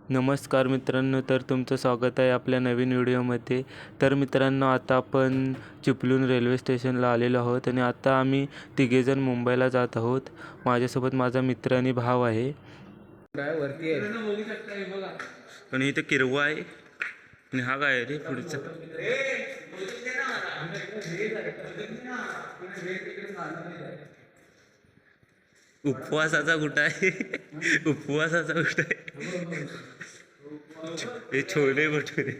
नमस्कार मित्रांनो, तर तुमचं स्वागत आहे आपल्या नवीन व्हिडिओमध्ये. तर मित्रांनो, आता आपण चिपळूण रेल्वे स्टेशनला आलेलो आहोत आणि आता आम्ही तिघेजण मुंबईला जात आहोत. माझ्यासोबत माझा मित्र आणि भाव आहे. वरती आहे आणि इथे किरवा आहे आणि हा काय आहे रे पुढचा. उपवासाचा कुठं आहे? उपवासाचा कुठं आहे? हे छोले भटुरे.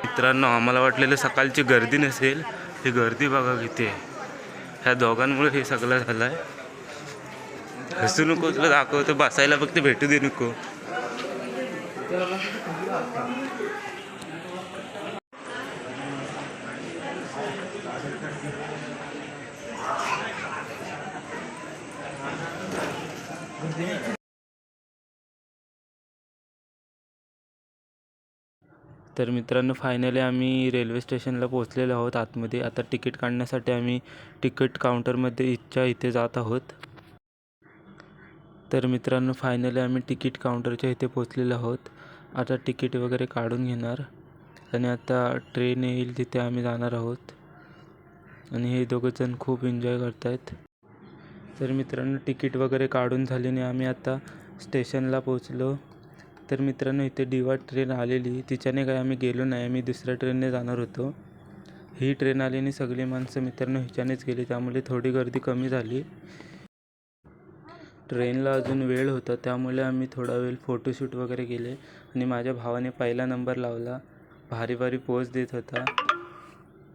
मित्रांनो, आम्हाला वाटलेलं सकाळची गर्दी नसेल, ही गर्दी बघा किती आहे. ह्या दोघांमुळे हे सगळं झालं आहे. हसू नको, तुला दाखवतो, बसायला फक्त भेटू दे नको. तर मित्रांनो, फायनली आम्ही रेल्वे स्टेशनला पोहोचलेलो आहोत आतमध्ये. आता तिकीट काढण्यासाठी आम्ही तिकीट काउंटरमध्ये इथे जात आहोत. तर मित्रांनो, फायनली आम्ही तिकीट काउंटरच्या इथे पोहोचलेलो आहोत. आता तिकीट वगैरे काढून घेणार आणि आता ट्रेन येईल तिथे आम्ही जाणार आहोत. आणि हे दोघंजण खूप एन्जॉय करत आहेत. तर मित्रांनो, तिकीट वगैरे काढून झाल्याने आम्ही आता स्टेशनला पोहोचलो. तर मित्रांनो, इथे DY ट्रेन आलेली, तिच्याने काय आम्ही गेलो नाही, आम्ही दुसऱ्या ट्रेनने जाणार होतो. ही ट्रेन आल्याने सगळी माणसं मित्रांनो ह्याच्यानेच गेली, त्यामुळे थोडी गर्दी कमी झाली. ट्रेनला अजून वेळ होता, त्यामुळे आम्ही थोडा वेळ फोटोशूट वगैरे केले आणि माझ्या भावाने पहिला नंबर लावला. भारी भारी पोज देत होता,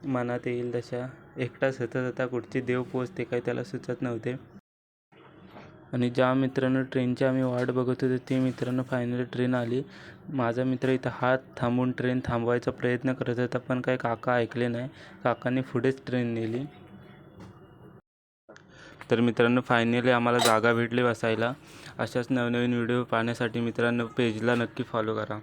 मनात येईल तशा. एकटाच होता कुठची देव पोज ते काही त्याला सुचत नव्हते. आणि ज्या मित्रांनो ट्रेनची आम्ही वाट बघत होतो ते मित्रांनो फायनली ट्रेन आली. माझा मित्र इथं हात थांबून ट्रेन थांबवायचा प्रयत्न करत होता, पण काही काका ऐकले नाही. काकांनी पुढेच ट्रेन नेली. तर मित्रांनो, फायनली आम्हाला जागा भेटली बसायला. अशाच नवनवीन व्हिडिओ पाहण्यासाठी मित्रांनो पेजला नक्की फॉलो करा.